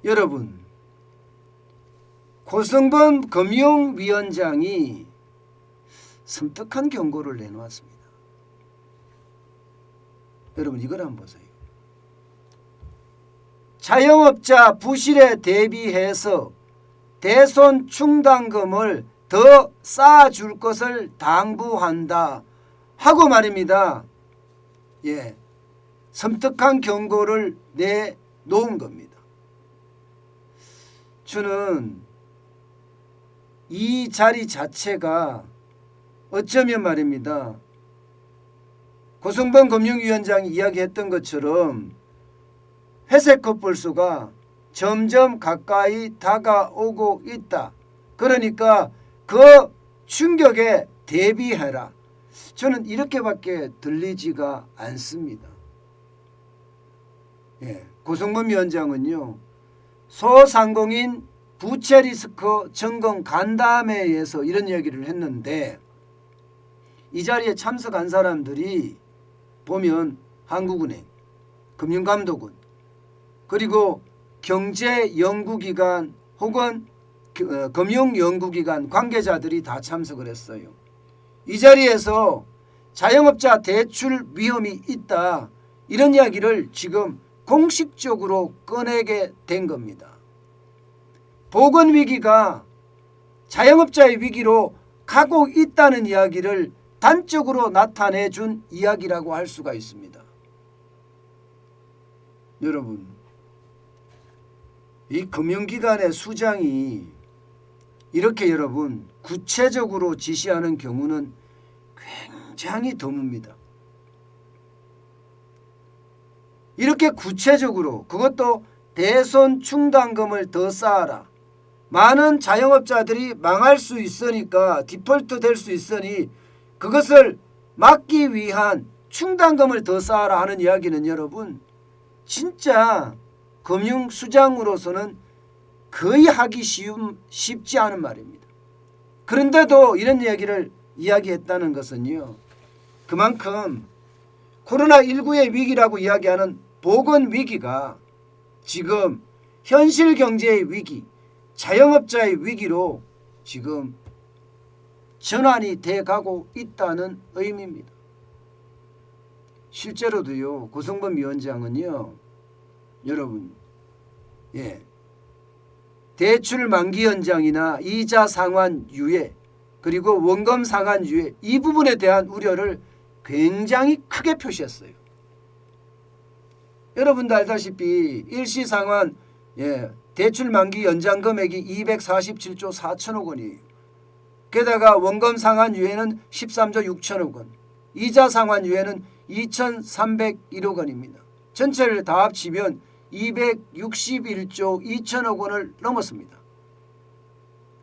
여러분, 고성범 금융위원장이 섬뜩한 경고를 내놓았습니다. 여러분, 이걸 한번 보세요. 자영업자 부실에 대비해서 대손 충당금을 더 쌓아줄 것을 당부한다 하고 말입니다. 예, 섬뜩한 경고를 내놓은 겁니다. 저는 이 자리 자체가 어쩌면 말입니다, 고성범 금융위원장이 이야기했던 것처럼 회색 코뿔소가 점점 가까이 다가오고 있다. 그러니까 그 충격에 대비해라. 저는 이렇게밖에 들리지가 않습니다. 예, 고성범 위원장은요, 소상공인 부채 리스크 점검 간담회에서 이런 이야기를 했는데, 이 자리에 참석한 사람들이 보면 한국은행, 금융감독원, 그리고 경제연구기관 혹은 금융연구기관 관계자들이 다 참석을 했어요. 이 자리에서 자영업자 대출 위험이 있다, 이런 이야기를 지금 공식적으로 꺼내게 된 겁니다. 보건위기가 자영업자의 위기로 가고 있다는 이야기를 단적으로 나타내준 이야기라고 할 수가 있습니다. 여러분, 이 금융기관의 수장이 이렇게 여러분 구체적으로 지시하는 경우는 굉장히 드뭅니다. 이렇게 구체적으로, 그것도 대손 충당금을 더 쌓아라. 많은 자영업자들이 망할 수 있으니까, 디폴트 될 수 있으니 그것을 막기 위한 충당금을 더 쌓아라 하는 이야기는 여러분, 진짜 금융수장으로서는 거의 하기 쉽지 않은 말입니다. 그런데도 이런 이야기를 이야기했다는 것은요, 그만큼 코로나19의 위기라고 이야기하는 보건위기가 지금 현실 경제의 위기, 자영업자의 위기로 지금 전환이 돼 가고 있다는 의미입니다. 실제로도요, 고성범 위원장은요, 여러분, 예, 대출 만기 연장이나 이자 상환 유예, 그리고 원금 상환 유예, 이 부분에 대한 우려를 굉장히 크게 표시했어요. 여러분도 알다시피 일시 상환, 예, 대출 만기 연장 금액이 247조 4천억 원이에요. 게다가 원금 상환 유예는 13조 6천억 원, 이자 상환 유예는 2,301억 원입니다. 전체를 다 합치면 261조 2천억 원을 넘었습니다.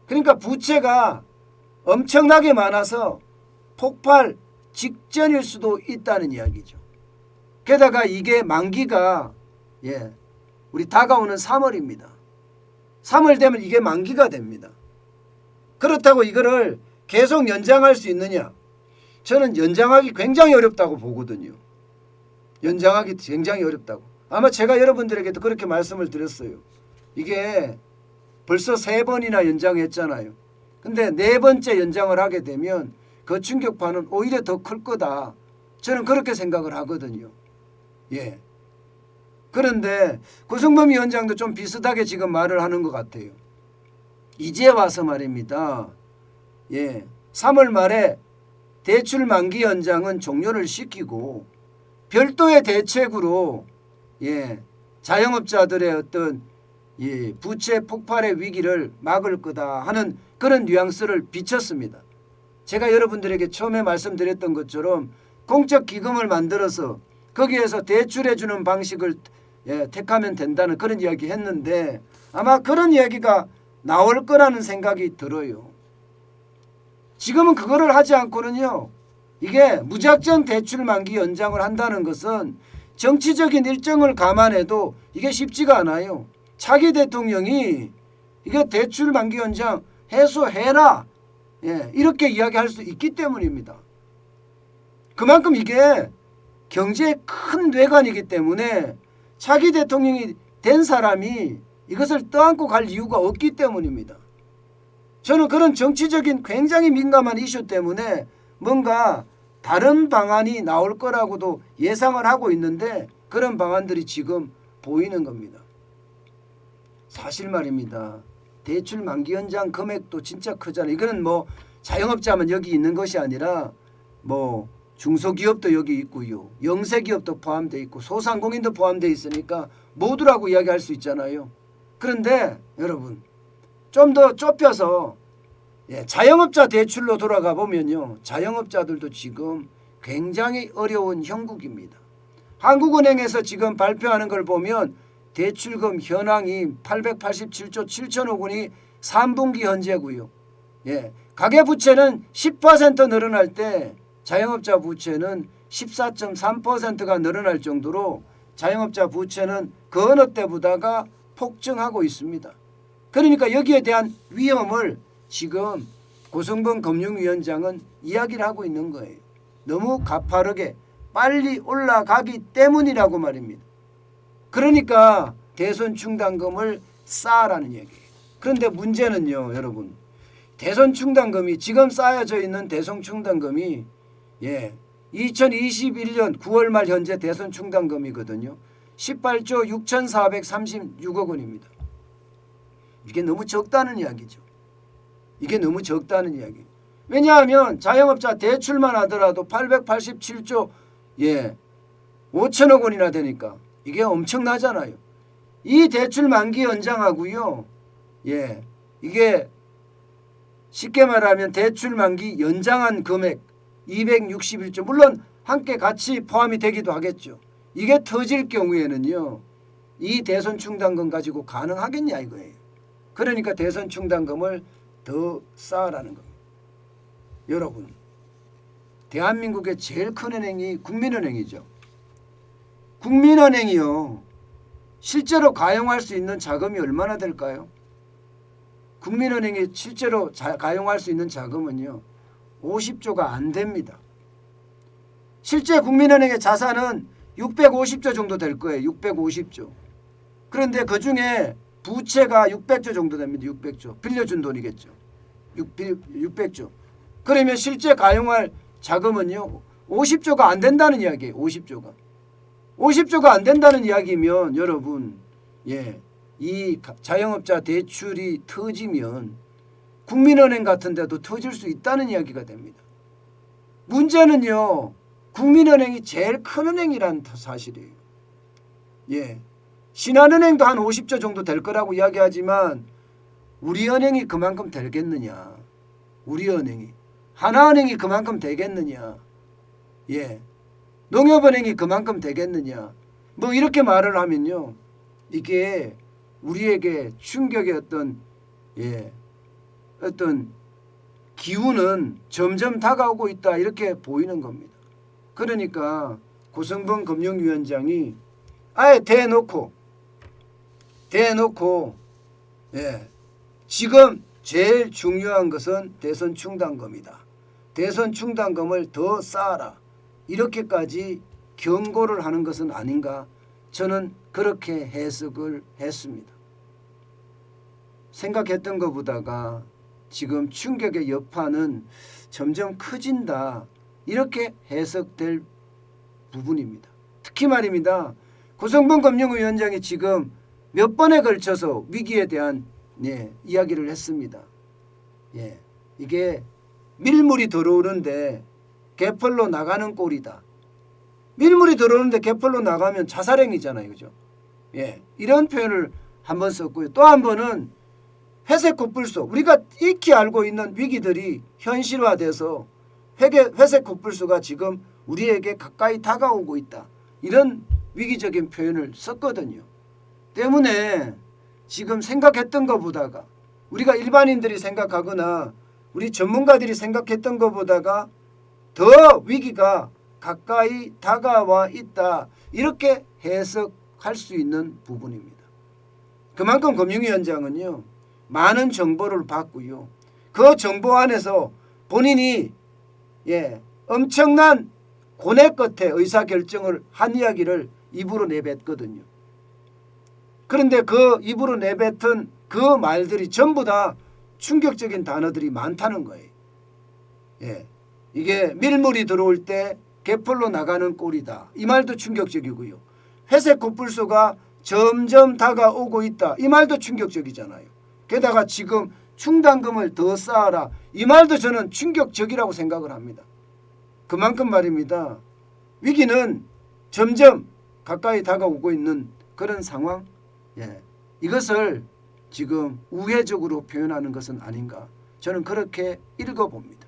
그러니까 부채가 엄청나게 많아서 폭발 직전일 수도 있다는 이야기죠. 게다가 이게 만기가, 예, 우리 다가오는 3월입니다. 3월 되면 이게 만기가 됩니다. 그렇다고 이거를 계속 연장할 수 있느냐? 저는 연장하기 굉장히 어렵다고 보거든요. 연장하기 굉장히 어렵다고. 아마 제가 여러분들에게도 그렇게 말씀을 드렸어요. 이게 벌써 3번이나 연장했잖아요. 근데 4번째 연장을 하게 되면 그 충격파는 오히려 더 클 거다. 저는 그렇게 생각을 하거든요. 예. 그런데 고성범 위원장도 좀 비슷하게 지금 말을 하는 것 같아요. 이제 와서 말입니다. 예. 3월 말에 대출 만기 연장은 종료를 시키고 별도의 대책으로, 예, 자영업자들의 어떤, 예, 부채 폭발의 위기를 막을 거다 하는 그런 뉘앙스를 비쳤습니다. 제가 여러분들에게 처음에 말씀드렸던 것처럼 공적 기금을 만들어서 거기에서 대출해 주는 방식을, 예, 택하면 된다는 그런 이야기 했는데, 아마 그런 이야기가 나올 거라는 생각이 들어요. 지금은 그거를 하지 않고는요, 이게 무작정 대출 만기 연장을 한다는 것은 정치적인 일정을 감안해도 이게 쉽지가 않아요. 차기 대통령이 이게 대출 만기 연장 해소해라, 예, 이렇게 이야기할 수 있기 때문입니다. 그만큼 이게 경제의 큰 뇌관이기 때문에 차기 대통령이 된 사람이 이것을 떠안고 갈 이유가 없기 때문입니다. 저는 그런 정치적인 굉장히 민감한 이슈 때문에 뭔가 다른 방안이 나올 거라고도 예상을 하고 있는데 그런 방안들이 지금 보이는 겁니다. 사실 말입니다. 대출 만기 연장 금액도 진짜 크잖아요. 이거는 뭐 자영업자만 여기 있는 것이 아니라 뭐 중소기업도 여기 있고요. 영세기업도 포함되어 있고 소상공인도 포함되어 있으니까 모두라고 이야기할 수 있잖아요. 그런데 여러분 좀 더 좁혀서 자영업자 대출로 돌아가 보면요. 자영업자들도 지금 굉장히 어려운 형국입니다. 한국은행에서 지금 발표하는 걸 보면 대출금 현황이 887조 7천억 원이 3분기 현재고요. 가계부채는 10% 늘어날 때 자영업자 부채는 14.3%가 늘어날 정도로 자영업자 부채는 그 어느 때보다가 폭증하고 있습니다. 그러니까 여기에 대한 위험을 지금 고성범 금융위원장은 이야기를 하고 있는 거예요. 너무 가파르게 빨리 올라가기 때문이라고 말입니다. 그러니까 대손 충당금을 쌓으라는 얘기예요. 그런데 문제는요, 여러분. 대손 충당금이 지금 쌓여져 있는 대손 충당금이 2021년 9월 말 현재 대손 충당금이거든요. 18조 6,436억 원입니다. 이게 너무 적다는 이야기죠. 이게 너무 적다는 이야기. 왜냐하면 자영업자 대출만 하더라도 887조 5천억 원이나 되니까 이게 엄청나잖아요. 이 대출 만기 연장하고요. 이게 쉽게 말하면 대출 만기 연장한 금액 261조 물론 함께 같이 포함이 되기도 하겠죠. 이게 터질 경우에는요. 이 대손 충당금 가지고 가능하겠냐 이거예요. 그러니까 대손 충당금을 더 쌓으라는 겁니다. 여러분 대한민국의 제일 큰 은행이 국민은행이죠. 국민은행이요. 실제로 가용할 수 있는 자금이 얼마나 될까요? 국민은행이 실제로 가용할 수 있는 자금은요. 50조가 안 됩니다. 실제 국민은행의 자산은 650조 정도 될 거예요. 650조. 그런데 그중에 부채가 600조 정도 됩니다. 600조. 빌려준 돈이겠죠. 600조. 그러면 실제 가용할 자금은요. 50조가 안 된다는 이야기예요. 50조가. 50조가 안 된다는 이야기면 여러분 이 자영업자 대출이 터지면 국민은행 같은 데도 터질 수 있다는 이야기가 됩니다. 문제는요. 국민은행이 제일 큰 은행이라는 사실이에요. 신한은행도 한 50조 정도 될 거라고 이야기하지만 우리은행이 그만큼 되겠느냐. 우리은행이. 하나은행이 그만큼 되겠느냐. 농협은행이 그만큼 되겠느냐. 뭐 이렇게 말을 하면요. 이게 우리에게 충격의 어떤 기운은 점점 다가오고 있다 이렇게 보이는 겁니다. 그러니까 고성범 금융위원장이 아예 대놓고 지금 제일 중요한 것은 대손 충당금이다. 대손 충당금을 더 쌓아라. 이렇게까지 경고를 하는 것은 아닌가 저는 그렇게 해석을 했습니다. 생각했던 것보다가 지금 충격의 여파는 점점 커진다. 이렇게 해석될 부분입니다. 특히 말입니다. 고성범 금융위원장이 지금 몇 번에 걸쳐서 위기에 대한 이야기를 했습니다. 이게 밀물이 들어오는데 개펄로 나가는 꼴이다. 밀물이 들어오는데 개펄로 나가면 자살행위잖아요. 그죠? 이런 표현을 한번 썼고요. 또 한 번은 회색 코뿔소. 우리가 익히 알고 있는 위기들이 현실화돼서 회색 코뿔소가 지금 우리에게 가까이 다가오고 있다. 이런 위기적인 표현을 썼거든요. 때문에 지금 생각했던 것보다가 우리가 일반인들이 생각하거나 우리 전문가들이 생각했던 것보다가 더 위기가 가까이 다가와 있다. 이렇게 해석할 수 있는 부분입니다. 그만큼 금융위원장은요. 많은 정보를 받고요. 그 정보 안에서 본인이 엄청난 고뇌 끝에 의사결정을 한 이야기를 입으로 내뱉거든요. 그런데 그 입으로 내뱉은 그 말들이 전부 다 충격적인 단어들이 많다는 거예요. 예. 이게 밀물이 들어올 때 개풀로 나가는 꼴이다. 이 말도 충격적이고요. 회색 코뿔소가 점점 다가오고 있다. 이 말도 충격적이잖아요. 게다가 지금 충당금을 더 쌓아라. 이 말도 저는 충격적이라고 생각을 합니다. 그만큼 말입니다. 위기는 점점 가까이 다가오고 있는 그런 상황. 예. 이것을 지금 우회적으로 표현하는 것은 아닌가. 저는 그렇게 읽어봅니다.